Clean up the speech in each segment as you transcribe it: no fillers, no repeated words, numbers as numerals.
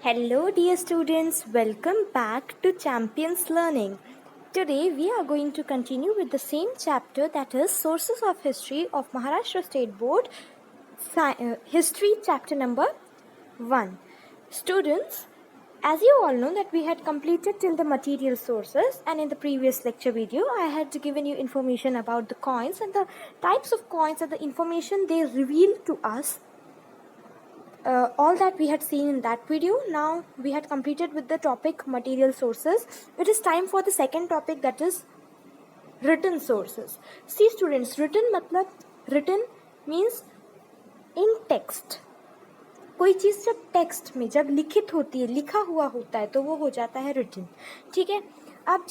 Hello, dear students. Welcome back to Champions Learning. Today, we are going to continue with the same chapter, that is Sources of History of Maharashtra State Board, History chapter number 1. Students, as you all know that we had completed till the material sources, and in the previous lecture video I had given you information about the coins and the types of coins and the information they reveal to us. All that we had seen in that video. Now we had completed with the topic material sources. It is time for the second topic, that is written sources. See students, written means in text. कोई चीज़ जब text में जब लिखित होती है, लिखा हुआ होता है, तो वो हो जाता है रिटन. ठीक है. अब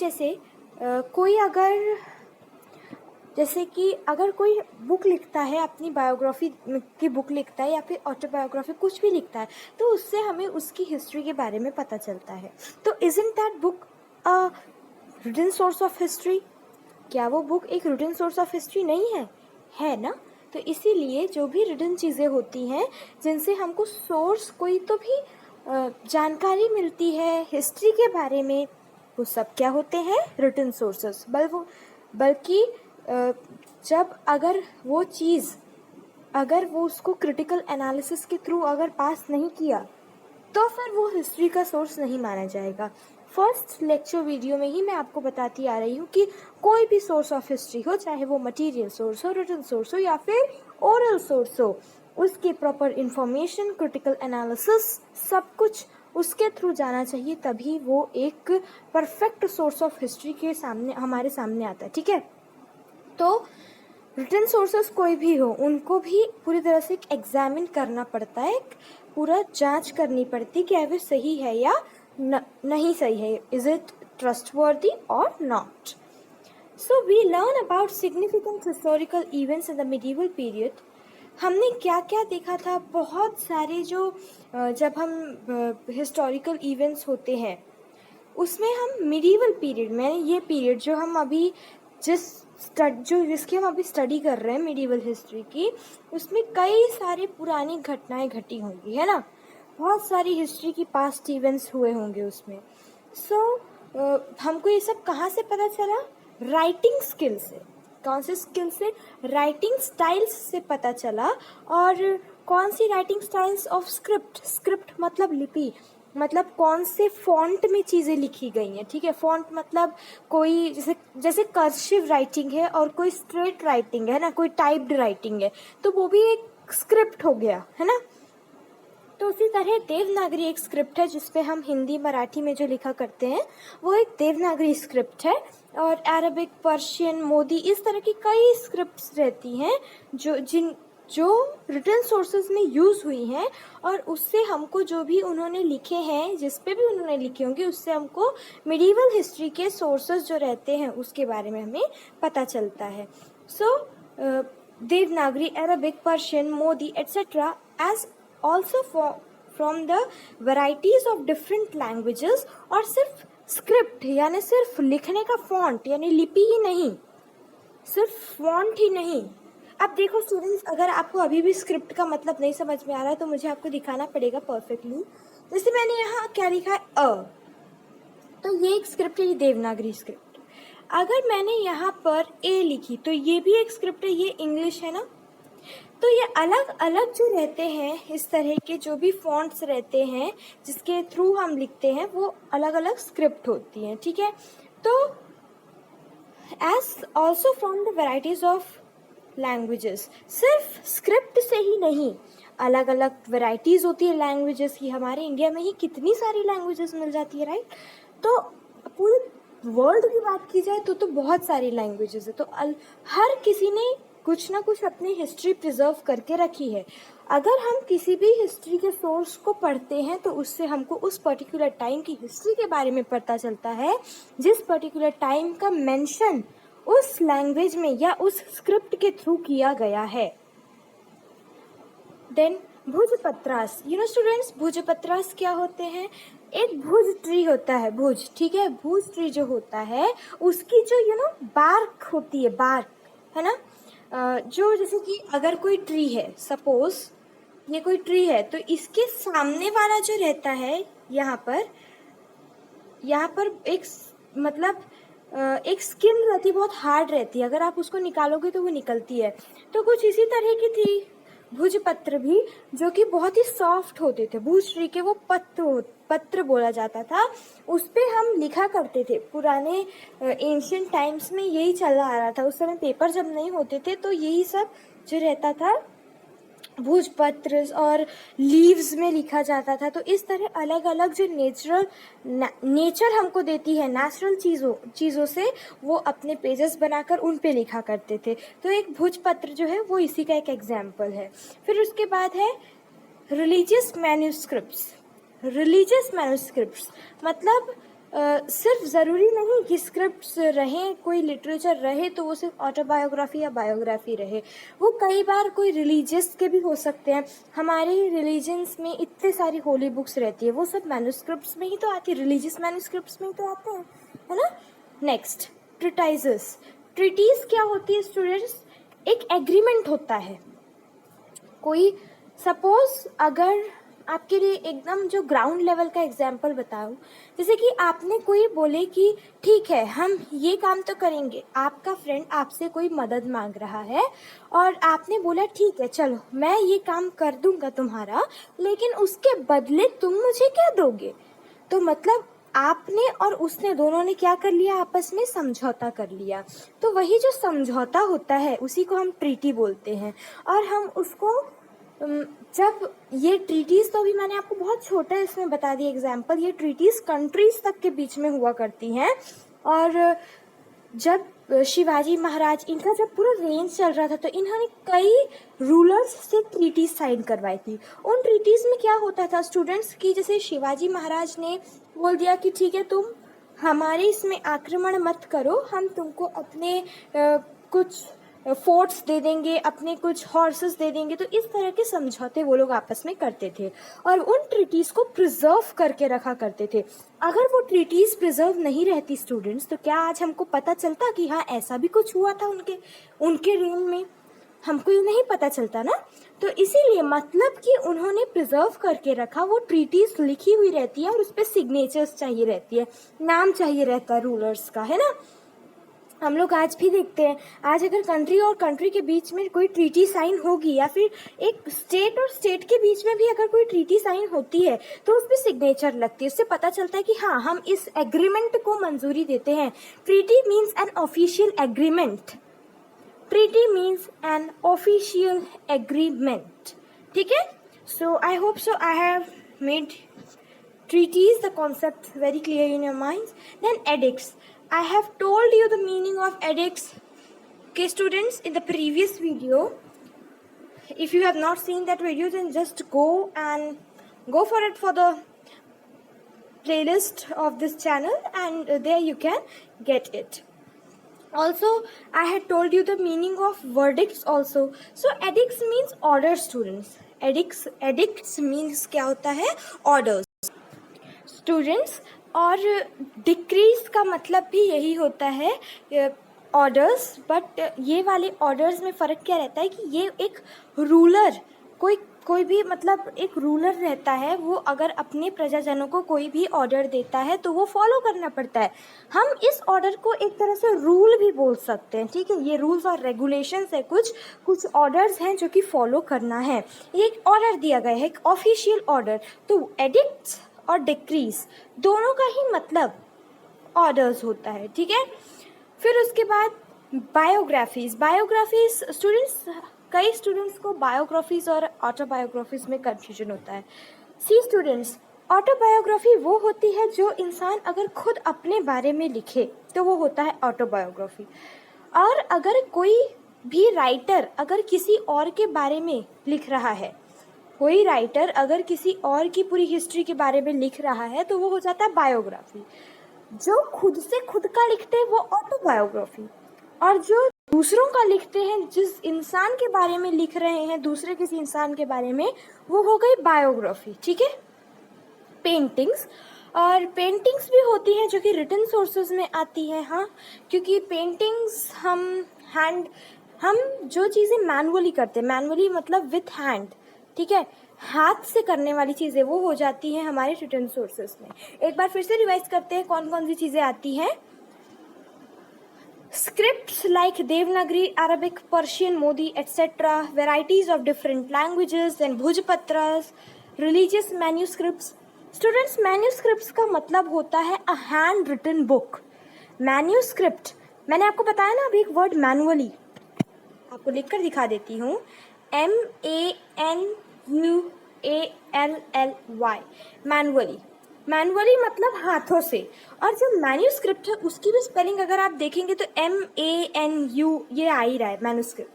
कोई जैसे कि अगर कोई बुक लिखता है, अपनी बायोग्राफी की बुक लिखता है या फिर ऑटोबायोग्राफी कुछ भी लिखता है, तो उससे हमें उसकी हिस्ट्री के बारे में पता चलता है. तो isn't that book a written source of history? क्या वो बुक एक रिटन सोर्स ऑफ हिस्ट्री नहीं है ना? तो इसीलिए जो भी रिटन चीज़ें होती हैं जिनसे हमको सोर्स कोई तो भी जानकारी मिलती है हिस्ट्री के बारे में, वो सब क्या होते हैं? Written sources. बल्कि जब अगर वो चीज़ अगर वो उसको क्रिटिकल एनालिसिस के थ्रू अगर पास नहीं किया, तो फिर वो हिस्ट्री का सोर्स नहीं माना जाएगा. फर्स्ट लेक्चर वीडियो में ही मैं आपको बताती आ रही हूँ कि कोई भी सोर्स ऑफ हिस्ट्री हो, चाहे वो मटेरियल सोर्स हो, रिटन सोर्स हो या फिर ओरल सोर्स हो, उसके प्रॉपर इंफॉर्मेशन, क्रिटिकल एनालिसिस, सब कुछ उसके थ्रू जाना चाहिए, तभी वो एक परफेक्ट सोर्स ऑफ हिस्ट्री के सामने हमारे सामने आता है. ठीक है. तो रिटन सोर्सेस कोई भी हो, उनको भी पूरी तरह से एग्जामिन करना पड़ता है, पूरा जांच करनी पड़ती है कि वे सही है या नहीं सही है. इज इट ट्रस्टवर्दी और not? So we learn about significant historical events in the medieval period. हमने क्या क्या देखा था? बहुत सारे जो जब हम हिस्टोरिकल इवेंट्स होते हैं उसमें हम मिडीवल पीरियड में, ये पीरियड जो हम अभी जिसकी हम अभी स्टडी कर रहे हैं मिडीवल हिस्ट्री की, उसमें कई सारे पुरानी घटनाएं घटी होंगी, है ना? बहुत सारी हिस्ट्री की पास्ट इवेंट्स हुए होंगे उसमें. सो हमको ये सब कहाँ से पता चला? राइटिंग स्किल से. कौन से स्किल से? राइटिंग स्टाइल्स से पता चला. और कौन सी राइटिंग स्टाइल्स ऑफ स्क्रिप्ट मतलब लिपि, मतलब कौन से फॉन्ट में चीज़ें लिखी गई हैं. ठीक है. फॉन्ट मतलब कोई जैसे कर्सिव राइटिंग है और कोई स्ट्रेट राइटिंग है ना, कोई टाइप्ड राइटिंग है, तो वो भी एक स्क्रिप्ट हो गया, है ना? तो उसी तरह देवनागरी एक स्क्रिप्ट है, जिसपे हम हिंदी मराठी में जो लिखा करते हैं वो एक देवनागरी स्क्रिप्ट है. और अरबिक, पर्शियन, मोदी, इस तरह की कई स्क्रिप्ट्स रहती हैं जो रिटन सोर्सेज में यूज़ हुई हैं, और उससे हमको जो भी उन्होंने लिखे हैं, जिस पे भी उन्होंने लिखे होंगे, उससे हमको मिडीवल हिस्ट्री के सोर्सेज जो रहते हैं उसके बारे में हमें पता चलता है. So Devanagari, Arabic, Persian, Modi etcetera as also from the varieties of different languages. और सिर्फ स्क्रिप्ट यानी सिर्फ लिखने का फॉन्ट यानी लिपि ही नहीं, सिर्फ फॉन्ट ही नहीं. अब देखो स्टूडेंट्स, अगर आपको अभी भी स्क्रिप्ट का मतलब नहीं समझ में आ रहा है तो मुझे आपको दिखाना पड़ेगा परफेक्टली. जैसे मैंने यहाँ क्या लिखा है? तो ये एक स्क्रिप्ट है, ये देवनागरी स्क्रिप्ट. अगर मैंने यहाँ पर ए लिखी तो ये भी एक स्क्रिप्ट है, ये इंग्लिश है ना. तो ये अलग अलग जो रहते हैं, इस तरह के जो भी फॉन्ट्स रहते हैं जिसके थ्रू हम लिखते हैं, वो अलग अलग स्क्रिप्ट होती हैं. ठीक है. तो as also from the varieties of languages, सिर्फ स्क्रिप्ट से ही नहीं, अलग अलग वेराइटीज़ होती है लैंग्वेजेस की. हमारे इंडिया में ही कितनी सारी लैंग्वेजेस मिल जाती है, राइट? तो पूरे वर्ल्ड की बात की जाए तो बहुत सारी लैंग्वेजेस है. तो हर किसी ने कुछ ना कुछ अपनी हिस्ट्री प्रिजर्व करके रखी है. अगर हम किसी भी हिस्ट्री के सोर्स को पढ़ते हैं तो उससे हमको उस पर्टिकुलर टाइम की हिस्ट्री के बारे में पता चलता है, जिस पर्टिकुलर टाइम का मेंशन उस लैंग्वेज में या उस स्क्रिप्ट के थ्रू किया गया है. देन भुजपत्रास. स्टूडेंट्स, भुजपत्रास क्या होते हैं? एक भुज ट्री होता है, भुज. ठीक है. भुज ट्री जो होता है उसकी जो बार्क होती है, बार्क, है ना, जो जैसे कि अगर कोई ट्री है, सपोज ये कोई ट्री है तो इसके सामने वाला जो रहता है यहाँ पर मतलब एक स्किन रहती है, बहुत हार्ड रहती है, अगर आप उसको निकालोगे तो वो निकलती है। तो कुछ इसी तरह की थी भुजपत्र भी, जो कि बहुत ही सॉफ्ट होते थे। भुज ट्री के वो पत्र बोला जाता था, उस पे हम लिखा करते थे। पुराने एंशियंट टाइम्स में यही चला आ रहा था। उस समय पेपर जब नहीं होते थे तो यही सब जो रहता था भोजपत्र और लीव्स में लिखा जाता था। तो इस तरह अलग अलग जो नेचर हमको देती है नेचुरल चीज़ों से वो अपने पेजेस बनाकर उन पे लिखा करते थे। तो एक भोजपत्र जो है वो इसी का एक एग्जाम्पल है। फिर उसके बाद है रिलीजियस मैन्युस्क्रिप्ट्स मतलब सिर्फ ज़रूरी नहीं कि स्क्रिप्ट्स रहें, कोई लिटरेचर रहे तो वो सिर्फ ऑटोबायोग्राफी या बायोग्राफी रहे। वो कई बार कोई रिलीजियस के भी हो सकते हैं। हमारे रिलीजन्स में इतने सारी होली बुक्स रहती है, वो सब मैन्युस्क्रिप्ट्स में ही तो आती है, रिलीजियस मैन्युस्क्रिप्ट्स में ही तो आते हैं, है ना। नेक्स्ट, ट्रीटीज क्या होती है स्टूडेंट्स? एक एग्रीमेंट होता है। कोई सपोज अगर आपके लिए एकदम जो ग्राउंड लेवल का एग्जाम्पल बताऊं, जैसे कि आपने कोई बोले कि ठीक है हम ये काम तो करेंगे, आपका फ्रेंड आपसे कोई मदद मांग रहा है और आपने बोला ठीक है चलो मैं ये काम कर दूंगा तुम्हारा, लेकिन उसके बदले तुम मुझे क्या दोगे? तो मतलब आपने और उसने दोनों ने क्या कर लिया, आपस में समझौता कर लिया। तो वही जो समझौता होता है उसी को हम ट्रीटी बोलते हैं। और हम उसको जब ये ट्रीटीज़, तो अभी मैंने आपको बहुत छोटा इसमें बता दिया एग्जाम्पल, ये ट्रीटीज़ कंट्रीज तक के बीच में हुआ करती हैं। और जब शिवाजी महाराज, इनका जब पूरा रेंज चल रहा था तो इन्होंने कई रूलर्स से ट्रीटीज साइन करवाई थी। उन ट्रीटीज में क्या होता था स्टूडेंट्स की, जैसे शिवाजी महाराज ने बोल दिया कि ठीक है तुम हमारे इसमें आक्रमण मत करो, हम तुमको अपने कुछ फोर्ट्स दे देंगे, अपने कुछ हॉर्सेस दे देंगे। तो इस तरह के समझौते वो लोग आपस में करते थे और उन ट्रीटीज़ को प्रिजर्व करके रखा करते थे। अगर वो ट्रीटीज़ प्रिजर्व नहीं रहती स्टूडेंट्स, तो क्या आज हमको पता चलता कि हाँ ऐसा भी कुछ हुआ था उनके रेन में? हमको ये नहीं पता चलता ना। तो इसीलिए मतलब कि उन्होंने प्रिजर्व करके रखा, वो ट्रीटीज़ लिखी हुई रहती है और उस पर सिग्नेचर्स चाहिए रहती है, नाम चाहिए रहता है रूलर्स का, है ना। हम लोग आज भी देखते हैं, आज अगर कंट्री और कंट्री के बीच में कोई ट्रीटी साइन होगी या फिर एक स्टेट और स्टेट के बीच में भी अगर कोई ट्रीटी साइन होती है तो उस पर सिग्नेचर लगती है। उससे पता चलता है कि हाँ हम इस एग्रीमेंट को मंजूरी देते हैं। Treaty means an official agreement. Treaty means an official agreement, ठीक है। So I hope so I have made treaties the concept very clear in your minds. Then edicts, I have told you the meaning of edicts, okay students, in the previous video. If you have not seen that video, then just go for it for the playlist of this channel, and there you can get it. Also I had told you the meaning of verdicts also. So edicts means orders students. Edicts means क्या होता है? Orders students. और decrees का मतलब भी यही होता है, ऑर्डर्स। बट ये वाले ऑर्डर्स में फ़र्क क्या रहता है कि ये एक रूलर, कोई भी मतलब एक रूलर रहता है, वो अगर अपने प्रजाजनों को कोई भी ऑर्डर देता है तो वो फॉलो करना पड़ता है। हम इस ऑर्डर को एक तरह से रूल भी बोल सकते हैं, ठीक है। ये रूल्स और रेगुलेशंस है, कुछ ऑर्डर्स हैं जो कि फॉलो करना है। ये एक ऑर्डर दिया गया है, एक ऑफिशियल ऑर्डर। तो एडिक्ट्स और डिक्रीज दोनों का ही मतलब ऑर्डर्स होता है, ठीक है। फिर उसके बाद बायोग्राफीज स्टूडेंट्स, कई स्टूडेंट्स को बायोग्राफीज और ऑटोबायोग्राफीज में कंफ्यूजन होता है। सी स्टूडेंट्स, ऑटोबायोग्राफी वो होती है जो इंसान अगर खुद अपने बारे में लिखे तो वो होता है ऑटोबायोग्राफी। और अगर कोई भी राइटर अगर किसी और के बारे में लिख रहा है, कोई राइटर अगर किसी और की पूरी हिस्ट्री के बारे में लिख रहा है तो वो हो जाता है बायोग्राफी। जो खुद से खुद का लिखते हैं वो ऑटोबायोग्राफी, और जो दूसरों का लिखते हैं, जिस इंसान के बारे में लिख रहे हैं दूसरे किसी इंसान के बारे में, वो हो गई बायोग्राफी, ठीक है। पेंटिंग्स, और पेंटिंग्स भी होती हैं जो कि रिटन सोर्सेज में आती है, हाँ, क्योंकि पेंटिंग्स हम जो चीज़ें मैनुअली करते हैं, मैनुअली मतलब विथ हैंड, ठीक है, हाथ से करने वाली चीज़ें वो हो जाती हैं हमारे रिटन सोर्सेस में। एक बार फिर से रिवाइज करते हैं कौन कौन सी चीज़ें आती हैं। Scripts like Devanagari, Arabic, Persian, Modi, etc., varieties of different languages and Bhojpatras, religious manuscripts. Students, manuscripts का मतलब होता है a hand written book. Manuscript, मैंने आपको बताया ना अभी एक वर्ड मैनुअली, आपको लिखकर दिखा देती हूँ, MANUALLY, मैनुअली। मैनुअली मतलब हाथों से। और जो मैन्यूस्क्रिप्ट है उसकी भी स्पेलिंग अगर आप देखेंगे तो MANU ये आ ही रहा है, मैन्यूस्क्रिप्ट।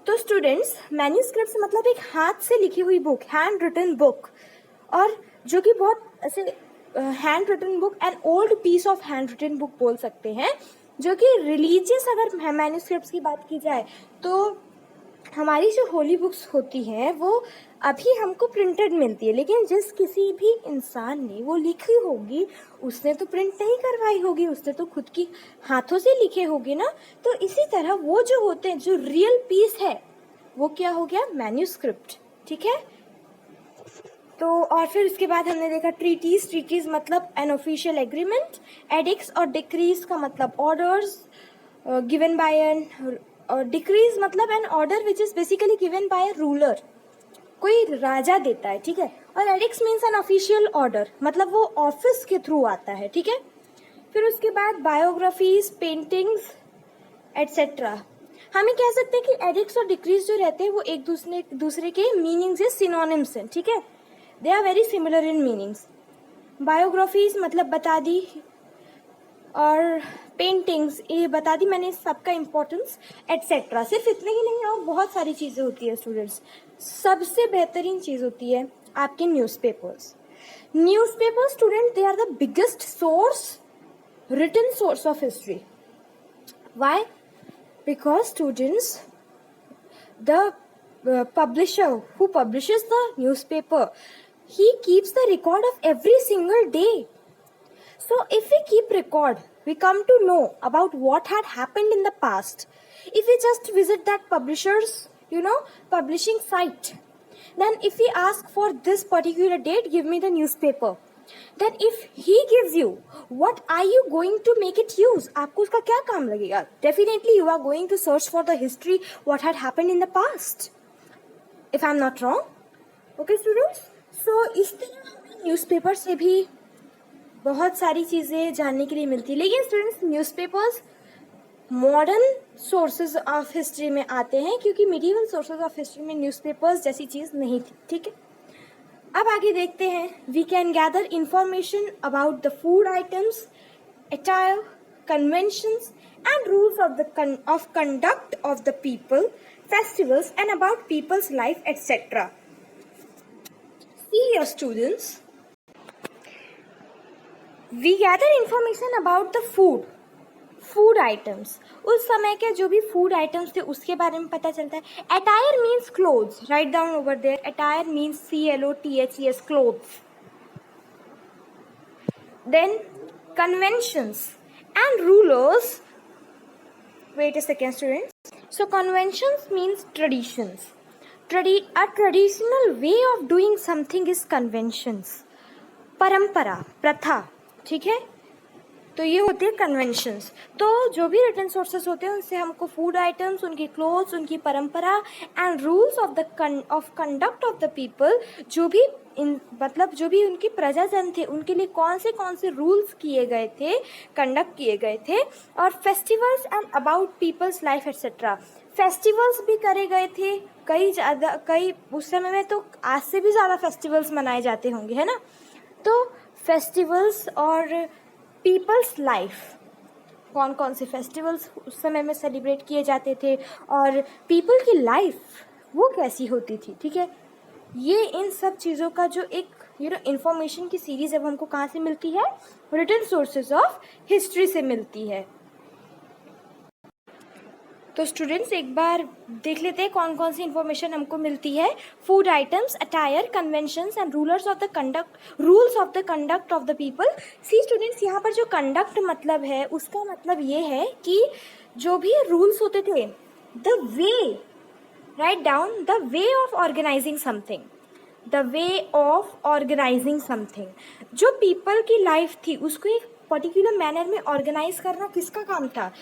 तो स्टूडेंट्स, मैन्यूस्क्रिप्ट मतलब एक हाथ से लिखी हुई बुक, हैंड रिटन बुक, और जो कि बहुत ऐसे hand written book, an old piece of hand written book बोल सकते हैं, जो कि रिलीजियस अगर मैन्यूस्क्रिप्ट की बात की जाए तो हमारी जो होली बुक्स होती हैं वो अभी हमको प्रिंटेड मिलती है, लेकिन जिस किसी भी इंसान ने वो लिखी होगी उसने तो प्रिंट नहीं करवाई होगी, उसने तो खुद की हाथों से लिखे होंगे ना। तो इसी तरह वो जो होते हैं, जो रियल पीस है वो क्या हो गया, मैन्यूस्क्रिप्ट। ठीक है, तो और फिर उसके बाद हमने देखा ट्रीटीज। ट्रीटीज मतलब एन ऑफिशियल एग्रीमेंट। एडिक्स और डिक्रीज का मतलब ऑर्डर्स गिवन बाय एन, और डिक्रीज मतलब an order which is basically given by a ruler, कोई राजा देता है। ठीक है, और edicts means an official order, मतलब वो ऑफिस के थ्रू आता है। ठीक है, फिर उसके बाद बायोग्राफीज, पेंटिंग्स एटसेट्रा। हम ये कह सकते हैं कि एडिक्स और डिक्रीज जो रहते हैं वो एक दूसरे के मीनिंग्स या सिनोनिम्स हैं। ठीक है, they are very similar in meanings. Biographies मतलब बता दी, और पेंटिंग्स ये बता दी मैंने सबका इम्पोर्टेंस एटसेट्रा। सिर्फ इतने ही नहीं और बहुत सारी चीज़ें होती है स्टूडेंट्स। सबसे बेहतरीन चीज़ होती है आपके newspapers. Newspaper student, they are the biggest source, written source of history. Why? Because students, the publisher who publishes the newspaper, he keeps the record of every single day. So if we keep record, we come to know about what had happened in the past. If we just visit that publisher's, publishing site, then if we ask for this particular date, give me the newspaper. Then if he gives you, what are you going to make it use? आपको उसका क्या काम लगेगा? Definitely you are going to search for the history, what had happened in the past. If I'm not wrong. Okay students? So इस तरह newspaper से भी बहुत सारी चीज़ें जानने के लिए मिलती है। लेकिन students, newspapers modern sources of history में आते हैं, क्योंकि मिडिवल सोर्सेज ऑफ हिस्ट्री में न्यूज़पेपर्स जैसी चीज़ नहीं थी। ठीक है, अब आगे देखते हैं। We can gather information about the food items, attire, conventions and rules of conduct of the people, festivals and about people's life, etc. See here students, we gather information about the food items. उस समय के जो भी food items थे उसके बारे में पता चलता है. Attire means clothes. Write down over there. Attire means CLOTHES, clothes. Then conventions and rulers. Wait a second students. So conventions means traditions. A traditional way of doing something is conventions. परंपरा, प्रथा. ठीक है, तो ये होते हैं conventions. तो जो भी रिटन सोर्सेस होते हैं उनसे हमको फूड आइटम्स, उनकी क्लोथ्स, उनकी परंपरा and rules of conduct of the people, जो भी मतलब जो भी उनकी प्रजाजन थे उनके लिए कौन से रूल्स किए गए थे, कंडक्ट किए गए थे. और festivals and about people's life etcetera. Festivals भी करे गए थे, कई उस समय में तो आज से भी ज़्यादा फेस्टिवल्स मनाए जाते होंगे, है ना. तो फेस्टिवल्स और पीपल्स लाइफ, कौन कौन से फेस्टिवल्स उस समय में सेलिब्रेट किए जाते थे और पीपल की लाइफ वो कैसी होती थी. ठीक है, ये इन सब चीज़ों का जो एक इंफॉर्मेशन की सीरीज़ है वो हमको कहाँ से मिलती है, रिटन सोर्सेज ऑफ हिस्ट्री से मिलती है. तो स्टूडेंट्स एक बार देख लेते हैं कौन कौन सी इन्फॉर्मेशन हमको मिलती है. Food items, attire, conventions and rules of the conduct of the people. See students, यहाँ पर जो कंडक्ट मतलब है उसका मतलब ये है कि जो भी रूल्स होते थे, the way write down the way of organising something, the way of organising something. जो पीपल की लाइफ थी उसको एक पर्टिकुलर मैनर में ऑर्गेनाइज करना किसका काम था?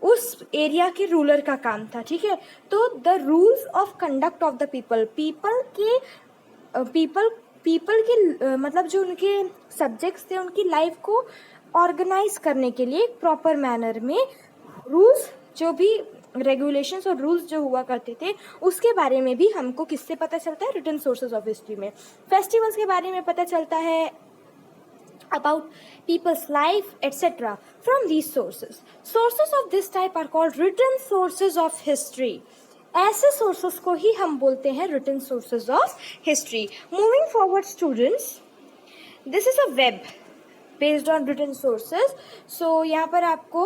उस एरिया के रूलर का काम था, ठीक है। तो the rules of conduct of the people, people के मतलब जो उनके सब्जेक्ट्स थे उनकी लाइफ को ऑर्गेनाइज करने के लिए एक प्रॉपर मैनर में रूल्स, जो भी रेगुलेशंस और रूल्स जो हुआ करते थे उसके बारे में भी हमको किससे पता चलता है? रिटन सोर्सेज ऑफ हिस्ट्री में। फेस्टिवल्स के बारे में पता चलता है, about people's life etc. from these sources. Sources of this type are called written sources of history. ऐसे sources को ही हम बोलते हैं written sources of history. Moving forward students, this is a web based on written sources. So यहाँ पर आपको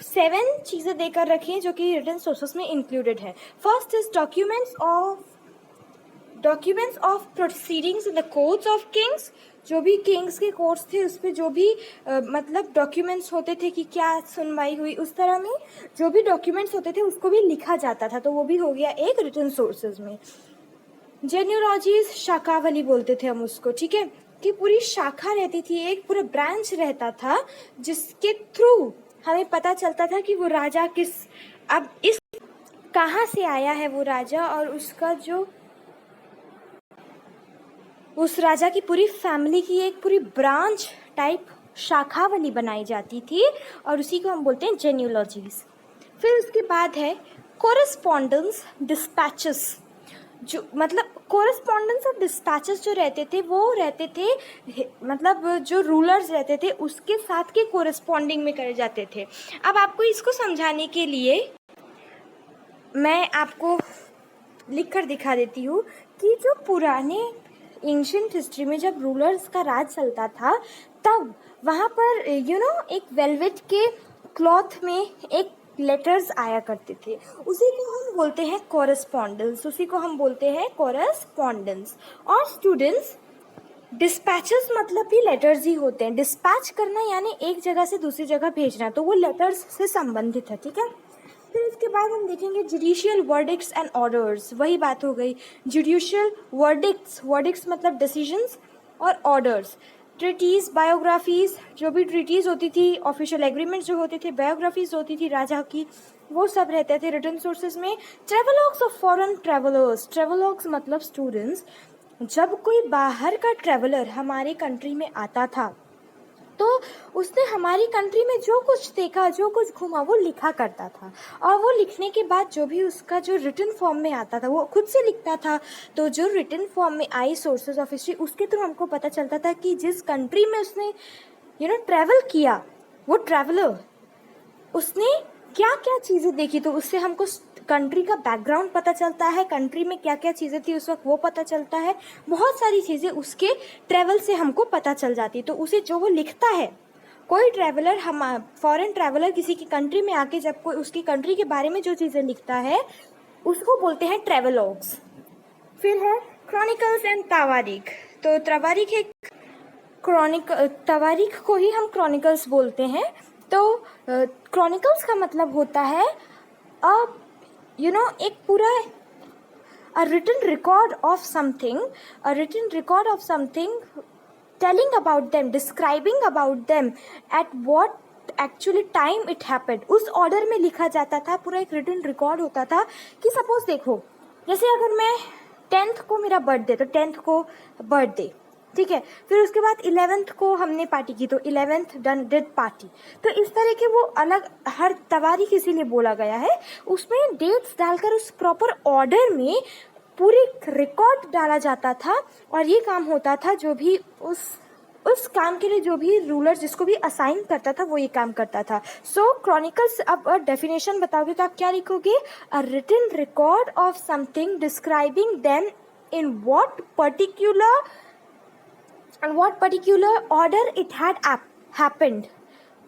7 चीज़ें देकर रखी हैं जो कि written sources में included है. First is documents of proceedings in the courts of kings. जो भी किंग्स के कोर्ट्स थे उस पर जो भी मतलब डॉक्यूमेंट्स होते थे कि क्या सुनवाई हुई, उस तरह में जो भी डॉक्यूमेंट्स होते थे उसको भी लिखा जाता था, तो वो भी हो गया एक रिटन सोर्सेज में। जेन्यूलॉजीज, शाखावली बोलते थे हम उसको, ठीक है, कि पूरी शाखा रहती थी, एक पूरा ब्रांच रहता था जिसके थ्रू हमें पता चलता था कि वो राजा किस, अब इस कहाँ से आया है वो राजा, और उसका जो उस राजा की पूरी फैमिली की एक पूरी ब्रांच टाइप शाखावली बनाई जाती थी और उसी को हम बोलते हैं जेन्यूलॉजीज। फिर उसके बाद है कोरेस्पॉन्डेंस डिस्पैचेस, जो मतलब कोरेस्पॉन्डेंस और डिस्पैचेस जो रहते थे वो रहते थे मतलब जो रूलर्स रहते थे उसके साथ के कोरेस्पॉन्डिंग में करे जाते थे। अब आपको इसको समझाने के लिए मैं आपको लिख कर दिखा देती हूँ कि जो पुराने एंशिएंट हिस्ट्री में जब रूलर्स का राज चलता था तब वहाँ पर एक वेलवेट के क्लॉथ में एक लेटर्स आया करते थे, उसी को हम बोलते हैं कॉरेस्पॉन्डेंस, और स्टूडेंट्स डिस्पैचेस मतलब भी लेटर्स ही होते हैं। डिस्पैच करना यानी एक जगह से दूसरी जगह भेजना, तो वो लेटर्स से संबंधित है, ठीक है। फिर उसके बाद हम देखेंगे जुडिशियल वर्डिक्ट्स एंड ऑर्डर्स, वही बात हो गई। जुडिशियल वर्डिक्ट्स मतलब डिसीजंस, और ऑर्डर्स ट्रीटीज, बायोग्राफीज, जो भी ट्रीटीज होती थी, ऑफिशियल एग्रीमेंट्स जो होते थे, बायोग्राफीज होती थी राजा की, वो सब रहते थे रिटन सोर्सेज में। ट्रेवलॉग्स ऑफ फॉरेन ट्रेवलर्स, ट्रेवलॉग्स मतलब स्टूडेंट्स, जब कोई बाहर का ट्रेवलर हमारे कंट्री में आता था तो उसने हमारी कंट्री में जो कुछ देखा, जो कुछ घूमा, वो लिखा करता था, और वो लिखने के बाद जो भी उसका जो रिटन फॉर्म में आता था वो खुद से लिखता था। तो जो रिटन फॉर्म में आई सोर्सेज ऑफ हिस्ट्री, उसके थ्रू हमको पता चलता था कि जिस कंट्री में उसने ट्रैवल किया, वो ट्रैवलर उसने क्या क्या चीज़ें देखी, तो उससे हमको कंट्री का बैकग्राउंड पता चलता है, कंट्री में क्या क्या चीज़ें थी उस वक्त वो पता चलता है, बहुत सारी चीज़ें उसके ट्रैवल से हमको पता चल जाती। तो उसे जो वो लिखता है, कोई ट्रैवलर, हम फॉरेन ट्रैवलर किसी की कंट्री में आके जब कोई उसकी कंट्री के बारे में जो चीज़ें लिखता है उसको बोलते हैं ट्रैवलॉग्स। फिर है क्रॉनिकल्स एंड तवारीख, तो तवारीख एक तवारीख को ही हम क्रॉनिकल्स बोलते हैं। तो क्रॉनिकल्स का मतलब होता है एक पूरा a written record of something telling about them, describing about them at what actually time it happened, उस ऑर्डर में लिखा जाता था, पूरा एक रिटन रिकॉर्ड होता था। कि सपोज देखो, जैसे अगर मैं 10th को मेरा बर्थडे, तो 10th को बर्थडे, ठीक है, फिर उसके बाद 11th को हमने पार्टी की तो 11th डिड पार्टी। तो इस तरह के वो अलग हर तवारीख इसीलिए बोला गया है, उसमें डेट्स डालकर उस प्रॉपर ऑर्डर में पूरी रिकॉर्ड डाला जाता था, और ये काम होता था जो भी उस काम के लिए जो भी रूलर जिसको भी असाइन करता था वो ये काम करता था। सो क्रॉनिकल्स, अब डेफिनेशन बताओगे तो आप क्या लिखोगे? A written record of something describing them in what particular order it had happened.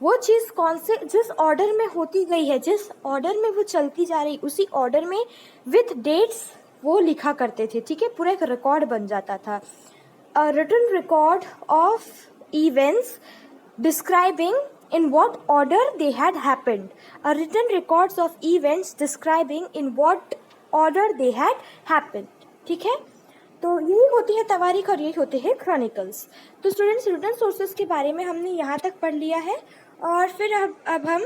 वो चीज़ कौन से जिस ऑर्डर में होती गई है, जिस ऑर्डर में वो चलती जा रही, उसी ऑर्डर में विथ डेट्स वो लिखा करते थे, ठीक है, पूरा एक रिकॉर्ड बन जाता था। A written record of events describing in what order they had happened. A written records of events describing in what order they had happened. ठीक है, तो यही होती है तवारीख और यही होते हैं क्रॉनिकल्स। तो स्टूडेंट्स, रिटन सोर्सेज के बारे में हमने यहाँ तक पढ़ लिया है, और फिर अब हम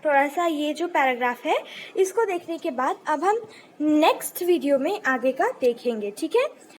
थोड़ा सा ये जो पैराग्राफ है इसको देखने के बाद अब हम नेक्स्ट वीडियो में आगे का देखेंगे। ठीक है,